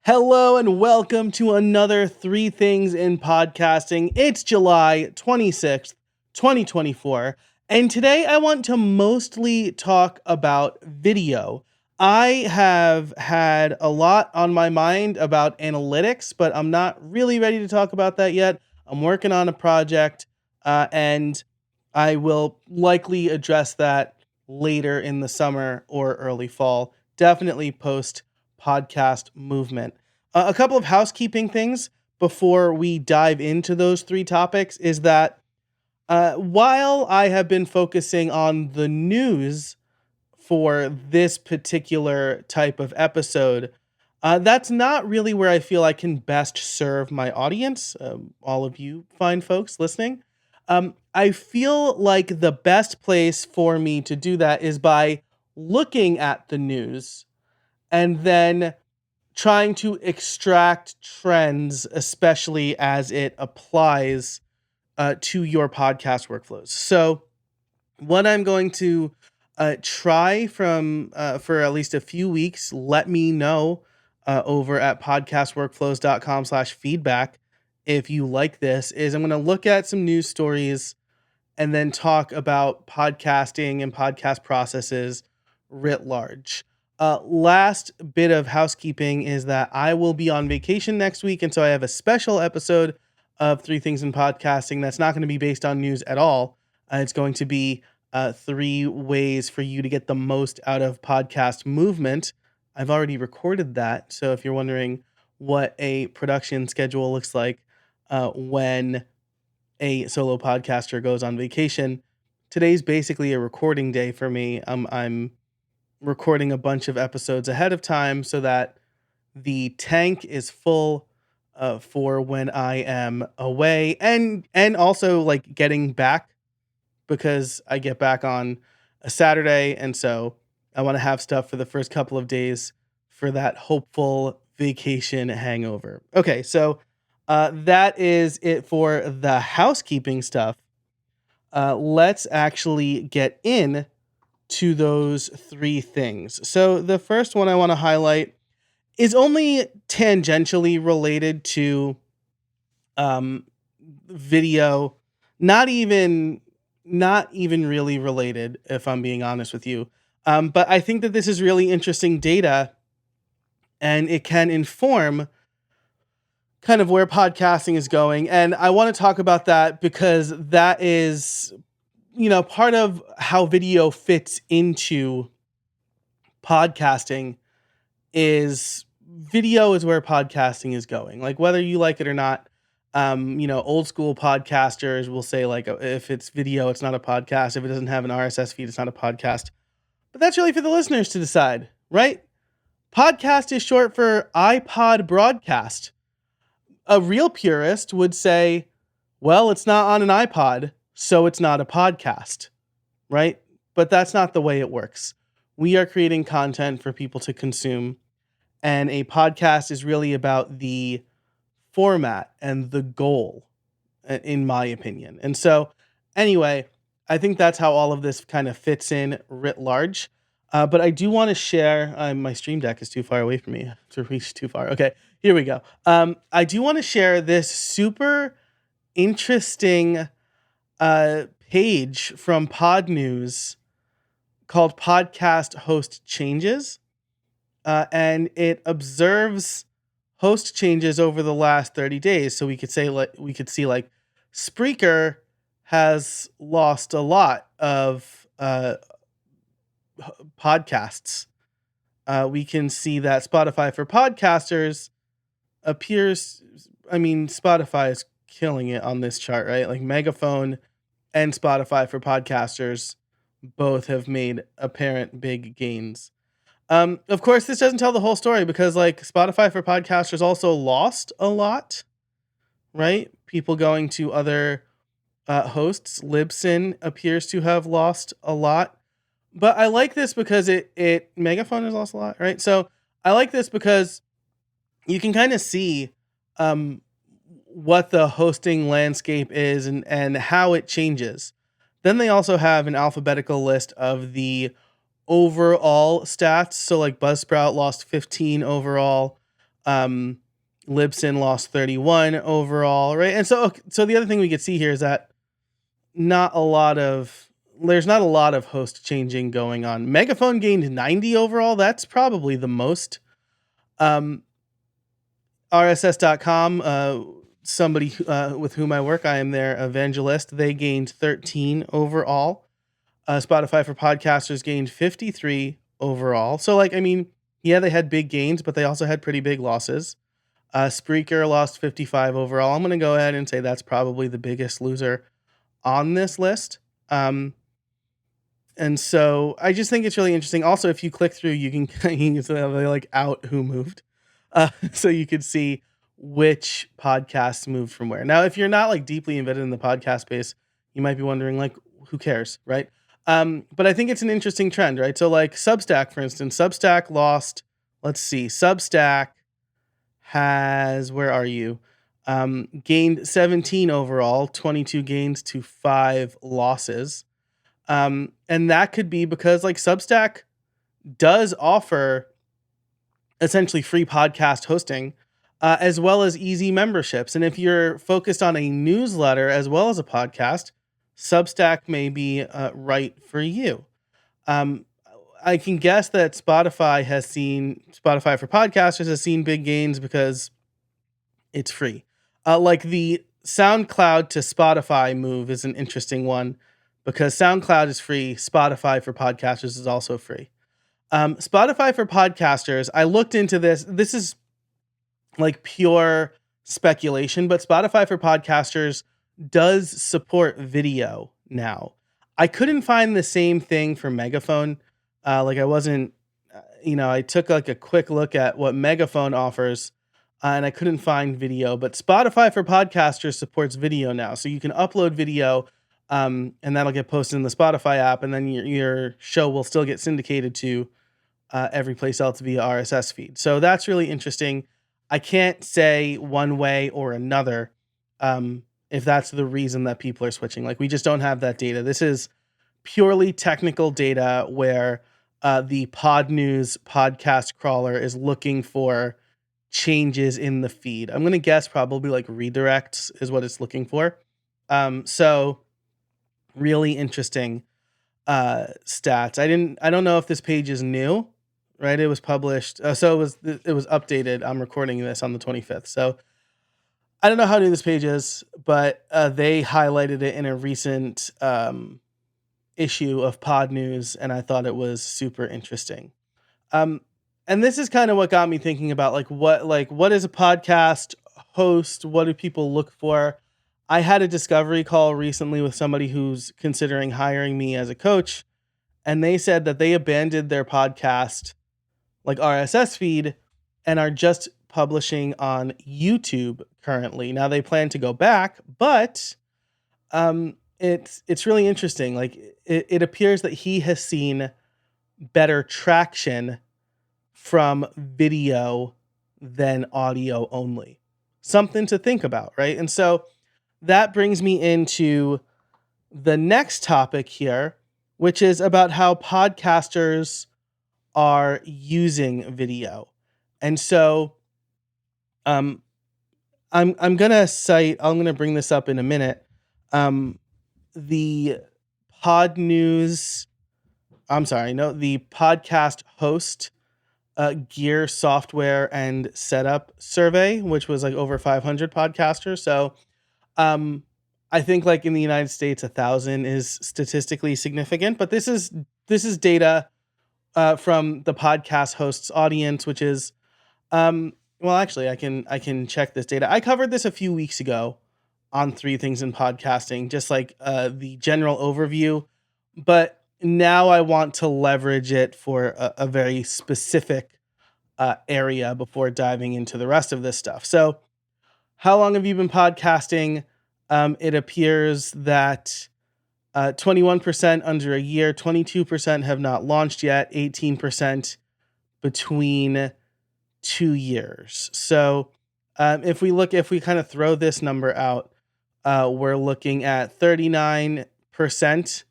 Hello and welcome to another Three Things in Podcasting. It's July 26th, 2024, and today I want to mostly talk about video. I have had a lot on my mind about analytics, but I'm not really ready to talk about that yet. I'm working on a project, and I will likely address that later in the summer or early fall. Definitely post podcast movement. A couple of housekeeping things before we dive into those three topics is that while I have been focusing on the news for this particular type of episode, that's not really where I feel I can best serve my audience, all of you fine folks listening. I feel like the best place for me to do that is by looking at the news and then trying to extract trends, especially as it applies to your podcast workflows. So, what I'm going to try for at least a few weeks, let me know over at podcastworkflows.com/feedback if you like this, is I'm going to look at some news stories and then talk about podcasting and podcast processes writ large. Last bit of housekeeping is that I will be on vacation next week, and so I have a special episode of Three Things in Podcasting that's not going to be based on news at all. It's going to be 3 ways for you to get the most out of podcast movement. I've already recorded that, so if you're wondering what a production schedule looks like when a solo podcaster goes on vacation, today's basically a recording day for me. I'm recording a bunch of episodes ahead of time so that the tank is full for when I am away, and also like getting back, because I get back on a Saturday, and so I want to have stuff for the first couple of days for that hopeful vacation hangover. Okay, so that is it for the housekeeping stuff. Let's actually get in to those 3 things. So the first one I want to highlight is only tangentially related to video, not even really related, if I'm being honest with you. But I think that this is really interesting data, and it can inform kind of where podcasting is going. And I want to talk about that because that is, part of how video fits into podcasting. Is video is where podcasting is going. Like, whether you like it or not, old school podcasters will say, like, if it's video, it's not a podcast. If it doesn't have an RSS feed, it's not a podcast. But that's really for the listeners to decide, right? Podcast is short for iPod broadcast. A real purist would say, well, it's not on an iPod, so it's not a podcast, right? But that's not the way it works. We are creating content for people to consume, and a podcast is really about the format and the goal, in my opinion. And so, anyway, I think that's how all of this kind of fits in writ large. But I do want to share, my Stream Deck is too far away from me to reach too far. Okay, here we go. I do want to share this super interesting page from Pod News called Podcast Host Changes. And it observes host changes over the last 30 days. So we could see like Spreaker has lost a lot of podcasts. We can see that Spotify for podcasters Spotify is killing it on this chart, right? Like Megaphone and Spotify for podcasters both have made apparent big gains. Of course, this doesn't tell the whole story, because like Spotify for podcasters also lost a lot, right? People going to other hosts. Libsyn appears to have lost a lot. But I like this because it Megaphone has lost a lot, right? So I like this because you can kind of see what the hosting landscape is and how it changes. Then they also have an alphabetical list of the overall stats. So like Buzzsprout lost 15 overall. Um, Libsyn lost 31 overall, right? And so the other thing we could see here is that not a lot of there's not a lot of host changing going on. Megaphone gained 90 overall. That's probably the most. Um, RSS.com, somebody with whom I work, I am their evangelist. They gained 13 overall. Spotify for Podcasters gained 53 overall. So, like, I mean, yeah, they had big gains, but they also had pretty big losses. Spreaker lost 55 overall. I'm going to go ahead and say that's probably the biggest loser on this list. And so I just think it's really interesting. Also, if you click through, you can so they like out who moved. So you could see which podcasts moved from where. Now, if you're not like deeply embedded in the podcast space, you might be wondering like, who cares, right? But I think it's an interesting trend, right? So like Substack, for instance, Substack lost, let's see, Substack has, where are you? Gained 17 overall, 22 gains to 5 losses. And that could be because like Substack does offer essentially free podcast hosting, as well as easy memberships. And if you're focused on a newsletter as well as a podcast, Substack may be right for you. I can guess that Spotify for Podcasters has seen big gains because it's free. Like the SoundCloud to Spotify move is an interesting one because SoundCloud is free. Spotify for Podcasters is also free. Spotify for Podcasters, I looked into this. This is like pure speculation, but Spotify for Podcasters does support video now. I couldn't find the same thing for Megaphone. Like I wasn't, I took like a quick look at what Megaphone offers, and I couldn't find video. But Spotify for Podcasters supports video now, so you can upload video, and that'll get posted in the Spotify app, and then your show will still get syndicated to every place else via RSS feed. So that's really interesting. I can't say one way or another if that's the reason that people are switching. Like we just don't have that data. This is purely technical data where the Pod News podcast crawler is looking for changes in the feed. I'm going to guess probably like redirects is what it's looking for. So really interesting stats. I don't know if this page is new, right? It was published. So it was updated. I'm recording this on the 25th. So I don't know how new this page is, but they highlighted it in a recent issue of Pod News, and I thought it was super interesting. And this is kind of what got me thinking about what is a podcast host? What do people look for? I had a discovery call recently with somebody who's considering hiring me as a coach, and they said that they abandoned their podcast like RSS feed and are just publishing on YouTube currently. Now they plan to go back, but it's really interesting. Like it appears that he has seen better traction from video than audio only. Something to think about, right? And so that brings me into the next topic here, which is about how podcasters are using video. And so I'm gonna bring this up in a minute. The the podcast host gear, software, and setup survey, which was like over 500 podcasters. So I think like in the United States, 1,000 is statistically significant, but this is data from the podcast host's audience, which is well, actually, I can check this data. I covered this a few weeks ago on 3 Things in Podcasting, just like the general overview, but now I want to leverage it for a very specific area before diving into the rest of this stuff. So, how long have you been podcasting? It appears that 21% under a year, 22% have not launched yet, 18% between 2 years. So if we kind of throw this number out, we're looking at 39%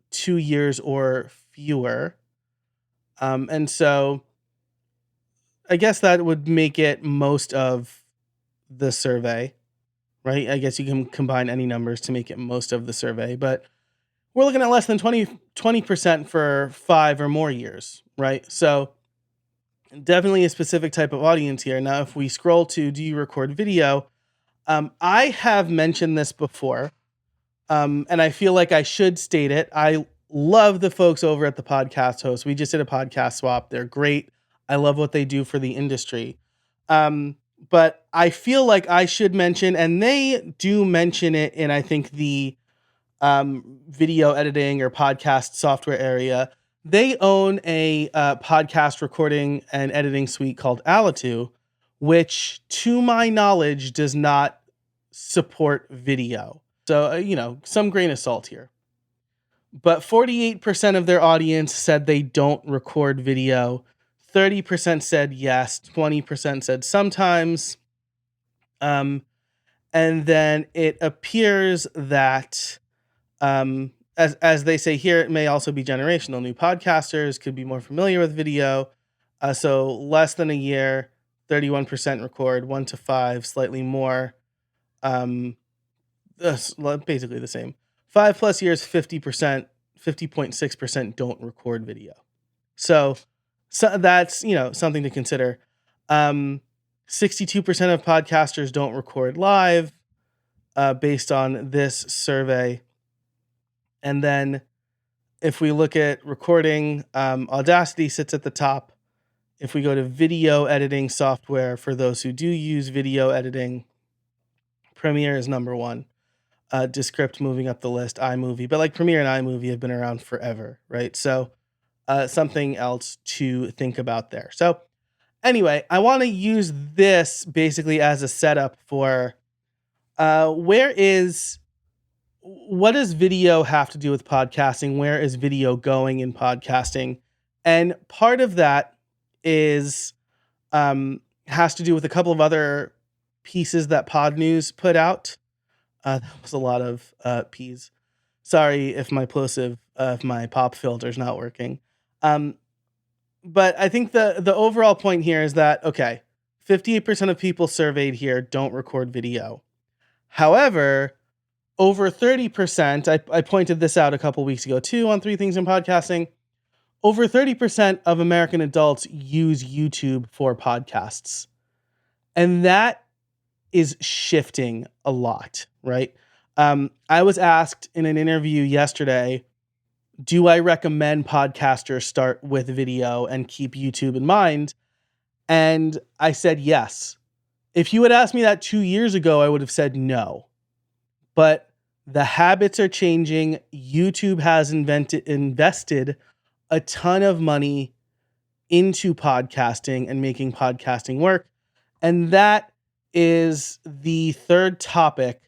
2 years or fewer. And so I guess that would make it most of the survey, right? I guess you can combine any numbers to make it most of the survey, but we're looking at less than 20% for 5 or more years, right? So definitely a specific type of audience here. Now, if we scroll to do you record video, I have mentioned this before, and I feel like I should state it. I love the folks over at the podcast host. We just did a podcast swap. They're great. I love what they do for the industry. But I feel like I should mention, and they do mention it in, I think, the video editing or podcast software area. They own a podcast recording and editing suite called Alitu, which, to my knowledge, does not support video. So, some grain of salt here. But 48% of their audience said they don't record video. 30% said yes. 20% said sometimes. And then it appears that, as they say here, it may also be generational. New podcasters could be more familiar with video. So less than a year, 31% record, 1 to 5, slightly more. Basically the same. 5+ years, 50%, 50.6% don't record video. So that's, something to consider. 62% of podcasters don't record live, based on this survey. And then if we look at recording, Audacity sits at the top. If we go to video editing software, for those who do use video editing, Premiere is number 1. Descript moving up the list, iMovie. But like Premiere and iMovie have been around forever, right? So something else to think about there. So anyway, I want to use this basically as a setup for what does video have to do with podcasting? Where is video going in podcasting? And part of that is has to do with a couple of other pieces that Pod News put out. That was a lot of P's. Sorry if my plosive, if my pop filter is not working. But I think the overall point here is that, okay, 58% of people surveyed here don't record video. However, over 30%, I pointed this out a couple weeks ago too on 3 Things in Podcasting, over 30% of American adults use YouTube for podcasts. And that is shifting a lot, right? I was asked in an interview yesterday, do I recommend podcasters start with video and keep YouTube in mind? And I said yes. If you had asked me that 2 years ago, I would have said no. But the habits are changing. YouTube has invested a ton of money into podcasting and making podcasting work. And that is the third topic,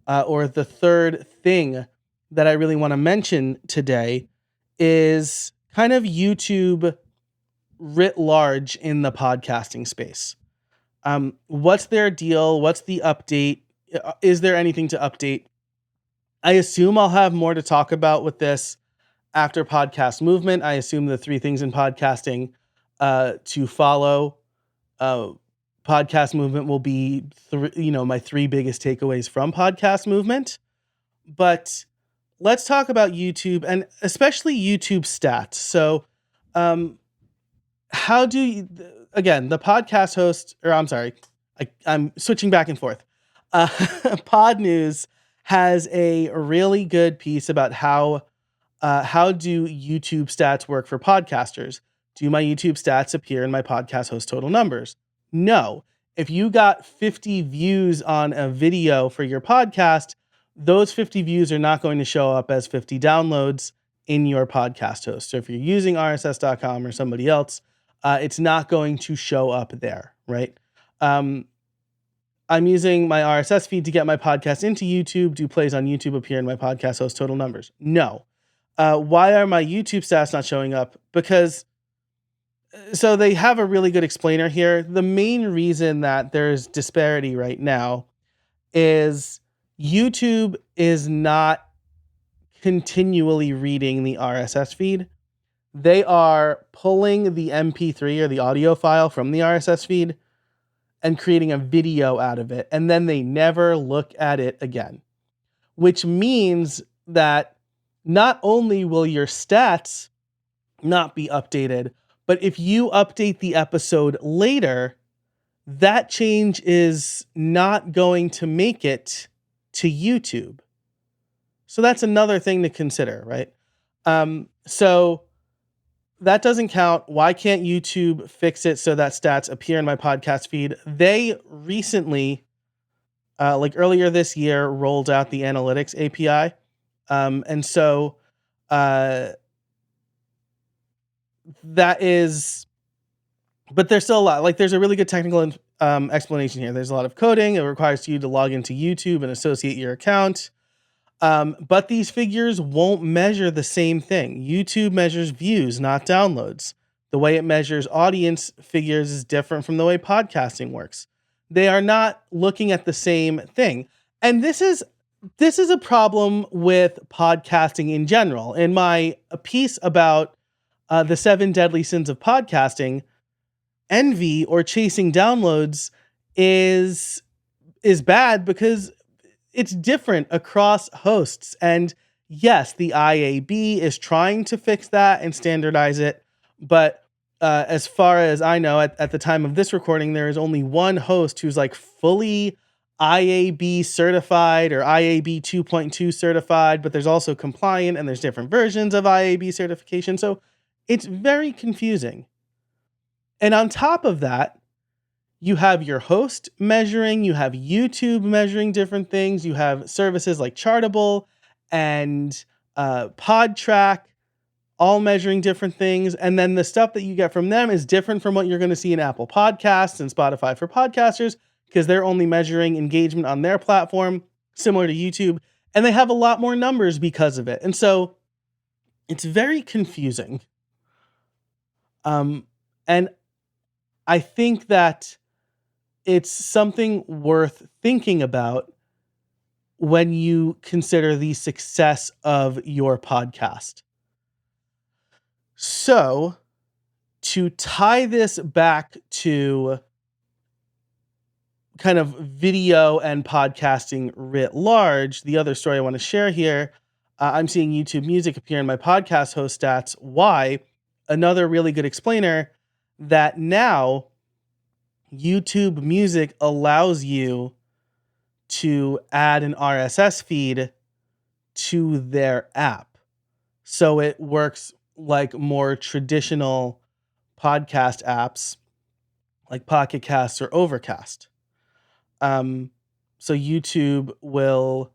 or the third thing that I really want to mention today, is kind of YouTube writ large in the podcasting space. What's their deal? What's the update? Is there anything to update? I assume I'll have more to talk about with this after Podcast Movement. I assume the 3 Things in Podcasting to follow Podcast Movement will be my 3 biggest takeaways from Podcast Movement. But let's talk about YouTube, and especially YouTube stats. So how do you, again, the podcast host, or I'm sorry, I'm switching back and forth. Pod News has a really good piece about how do YouTube stats work for podcasters. Do my YouTube stats appear in my podcast host total numbers? No. If you got 50 views on a video for your podcast, those 50 views are not going to show up as 50 downloads in your podcast host. So if you're using RSS.com or somebody else, it's not going to show up there, right? I'm using my RSS feed to get my podcast into YouTube. Do plays on YouTube appear in my podcast host total numbers? No. Why are my YouTube stats not showing up? Because, so they have a really good explainer here. The main reason that there's disparity right now is YouTube is not continually reading the RSS feed. They are pulling the MP3 or the audio file from the RSS feed and creating a video out of it, and then they never look at it again, which means that not only will your stats not be updated, but if you update the episode later, that change is not going to make it to YouTube. So that's another thing to consider, right? So that doesn't count. Why can't YouTube fix it so that stats appear in my podcast feed? They recently, like earlier this year, rolled out the analytics API. And so that is, but there's still a lot. Like there's a really good technical explanation here. There's a lot of coding. It requires you to log into YouTube and associate your account. But these figures won't measure the same thing. YouTube measures views, not downloads. The way it measures audience figures is different from the way podcasting works. They are not looking at the same thing. And this is a problem with podcasting in general. In my piece about the 7 deadly sins of podcasting, envy or chasing downloads is bad because it's different across hosts. And yes, the IAB is trying to fix that and standardize it. But as far as I know, at the time of this recording, there is only one host who's like fully IAB certified or IAB 2.2 certified, but there's also compliant and there's different versions of IAB certification. So it's very confusing. And on top of that, you have your host measuring, you have YouTube measuring different things, you have services like Chartable and PodTrack all measuring different things. And then the stuff that you get from them is different from what you're going to see in Apple Podcasts and Spotify for podcasters because they're only measuring engagement on their platform, similar to YouTube. And they have a lot more numbers because of it. And so it's very confusing. And I think that it's something worth thinking about when you consider the success of your podcast. So, to tie this back to kind of video and podcasting writ large, the other story I want to share here, I'm seeing YouTube Music appear in my podcast host stats. Why? Another really good explainer that now YouTube Music allows you to add an RSS feed to their app. So it works like more traditional podcast apps like Pocket Casts or Overcast. So YouTube will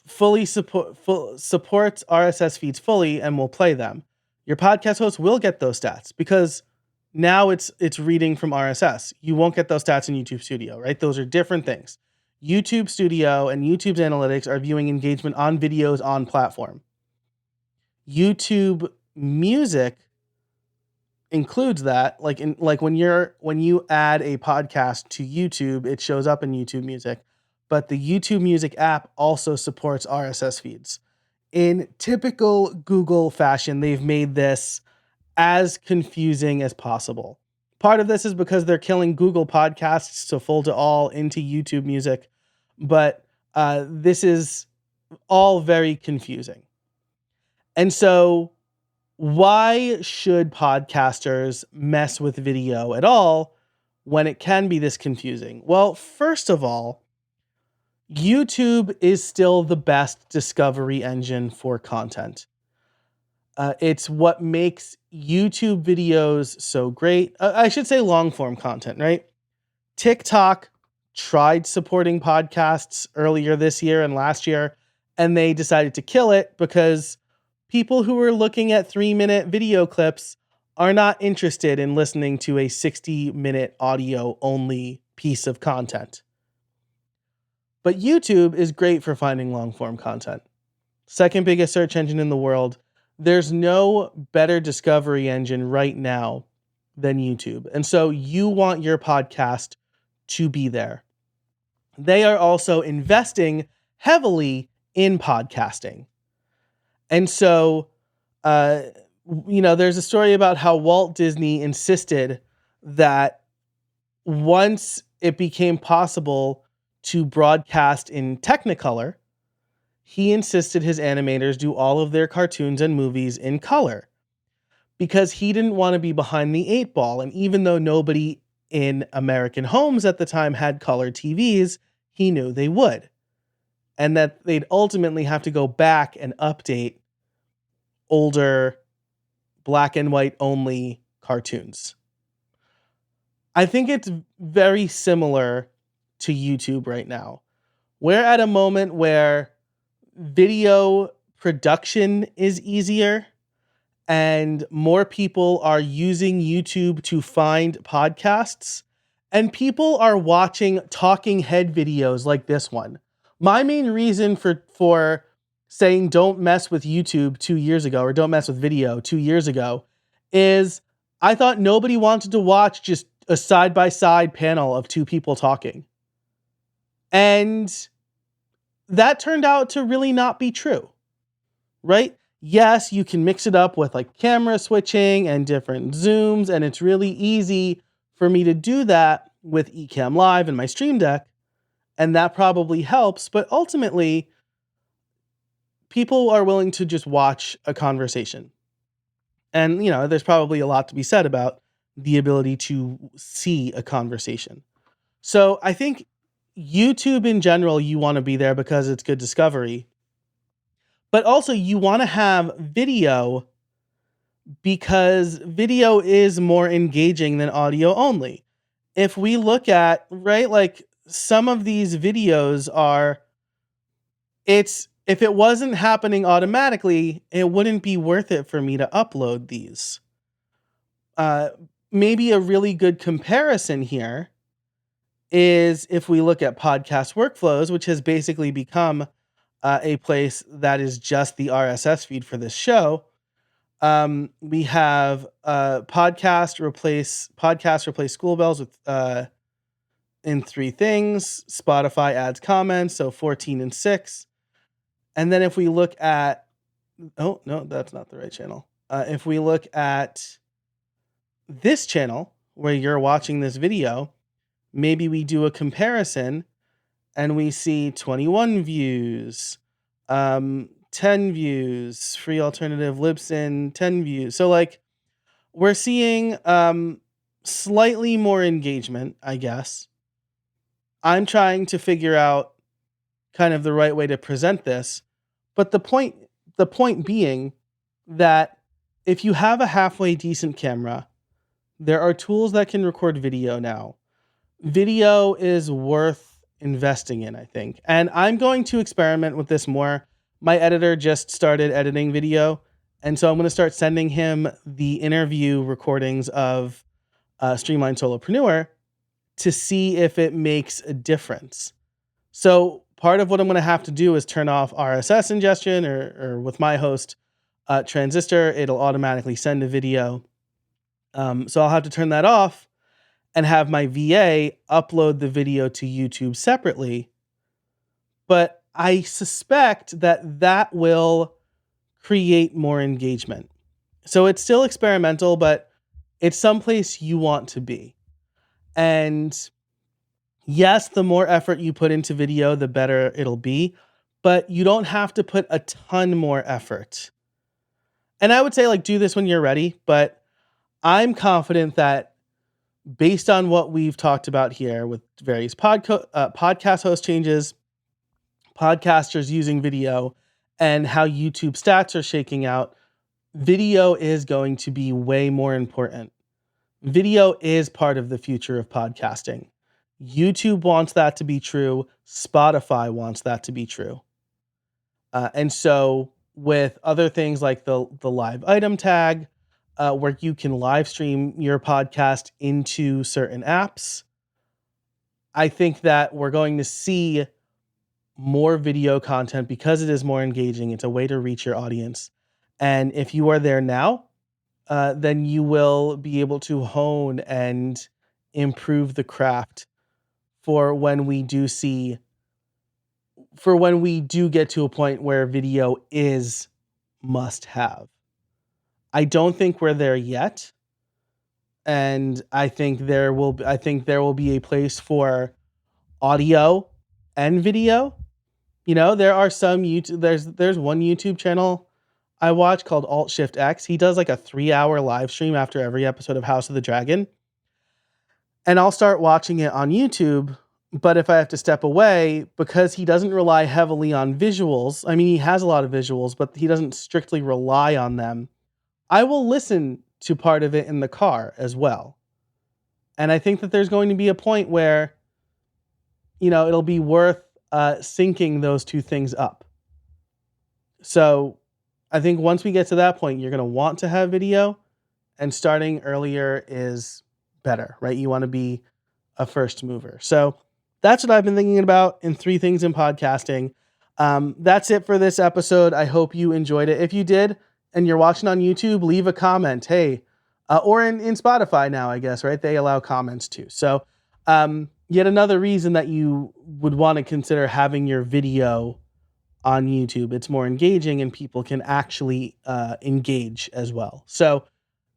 fully supports RSS feeds fully and will play them. Your podcast host will get those stats because now it's reading from RSS. You won't get those stats in YouTube Studio, right? Those are different things. YouTube Studio and YouTube's analytics are viewing engagement on videos on platform. YouTube Music includes that. Like when you add a podcast to YouTube, it shows up in YouTube Music. But the YouTube Music app also supports RSS feeds. In typical Google fashion, they've made this as confusing as possible. Part of this is because they're killing Google Podcasts to fold it all into YouTube Music, but this is all very confusing. And so why should podcasters mess with video at all when it can be this confusing? Well, first of all, YouTube is still the best discovery engine for content. It's what makes YouTube videos so great. I should say long form content, right? TikTok tried supporting podcasts earlier this year and last year, and they decided to kill it because people who are looking at 3-minute video clips are not interested in listening to a 60-minute audio only piece of content. But YouTube is great for finding long form content. Second biggest search engine in the world. There's no better discovery engine right now than YouTube. And so you want your podcast to be there. They are also investing heavily in podcasting. And so There's a story about how Walt Disney insisted that once it became possible to broadcast in Technicolor, he insisted his animators do all of their cartoons and movies in color because he didn't want to be behind the eight ball. And even though nobody in American homes at the time had color TVs, he knew they would. And that they'd ultimately have to go back and update older black and white only cartoons. I think it's very similar to YouTube right now. We're at a moment where video production is easier and more people are using YouTube to find podcasts, and people are watching talking head videos like this one. My main reason for saying don't mess with YouTube 2 years ago, or don't mess with video 2 years ago, is I thought nobody wanted to watch just a side-by-side panel of two people talking. And that turned out to really not be true, right? Yes, you can mix it up with like camera switching and different zooms, and it's really easy for me to do that with Ecamm Live and my Stream Deck, and that probably helps, but ultimately, people are willing to just watch a conversation. And, there's probably a lot to be said about the ability to see a conversation. So I think YouTube in general, you want to be there because it's good discovery. But also you want to have video because video is more engaging than audio only. If we look at, right, like some of these videos if it wasn't happening automatically, it wouldn't be worth it for me to upload these. Maybe a really good comparison here is if we look at podcast workflows, which has basically become a place that is just the RSS feed for this show. We have podcast replace school bells with in 3 things. Spotify adds comments, so 14 and 6. And then if we look at, oh no, that's not the right channel. If we look at this channel where you're watching this video, maybe we do a comparison and we see 21 views, 10 views, free alternative Libsyn, 10 views. So like we're seeing slightly more engagement, I guess. I'm trying to figure out kind of the right way to present this, but the point being that if you have a halfway decent camera, there are tools that can record video now. Video is worth investing in, I think. And I'm going to experiment with this more. My editor just started editing video, and so I'm going to start sending him the interview recordings of Streamline Solopreneur to see if it makes a difference. So part of what I'm going to have to do is turn off RSS ingestion, or with my host, Transistor, it'll automatically send a video. So I'll have to turn that off and have my VA upload the video to YouTube separately. But I suspect that will create more engagement. So it's still experimental, but it's someplace you want to be. And yes, the more effort you put into video, the better it'll be, but you don't have to put a ton more effort. And I would say like do this when you're ready, but I'm confident that based on what we've talked about here with various podcast host changes, podcasters using video, and how YouTube stats are shaking out, video is going to be way more important. Video is part of the future of podcasting. YouTube wants that to be true. Spotify wants that to be true. And so with other things like the live item tag, where you can live stream your podcast into certain apps, I think that we're going to see more video content because it is more engaging. It's a way to reach your audience. And if you are there now, then you will be able to hone and improve the craft for when we do get to a point where video is must have. I don't think we're there yet. And I think there will be a place for audio and video. There are some YouTube there's one YouTube channel I watch called Alt Shift X. He does like a 3-hour live stream after every episode of House of the Dragon. And I'll start watching it on YouTube, but if I have to step away, because he doesn't rely heavily on visuals, I mean, he has a lot of visuals, but he doesn't strictly rely on them, I will listen to part of it in the car as well. And I think that there's going to be a point where, it'll be worth syncing those two things up. So I think once we get to that point, you're going to want to have video, and starting earlier is better, right? You want to be a first mover. So that's what I've been thinking about in 3 things in podcasting. That's it for this episode. I hope you enjoyed it. If you did and you're watching on YouTube, leave a comment. Hey, or in Spotify now, I guess, right? They allow comments too. So yet another reason that you would want to consider having your video on YouTube. It's more engaging and people can actually engage as well. So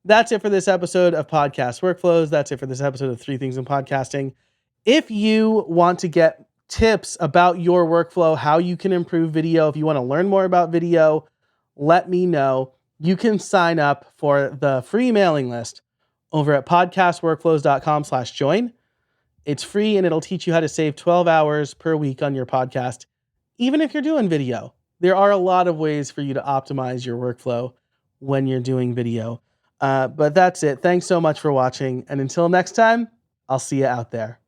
that's it for this episode of Podcast Workflows. That's it for this episode of 3 Things in Podcasting. If you want to get tips about your workflow, how you can improve video, if you want to learn more about video, let me know. You can sign up for the free mailing list over at podcastworkflows.com/join. It's free and it'll teach you how to save 12 hours per week on your podcast, even if you're doing video. There are a lot of ways for you to optimize your workflow when you're doing video. But that's it. Thanks so much for watching. And until next time, I'll see you out there.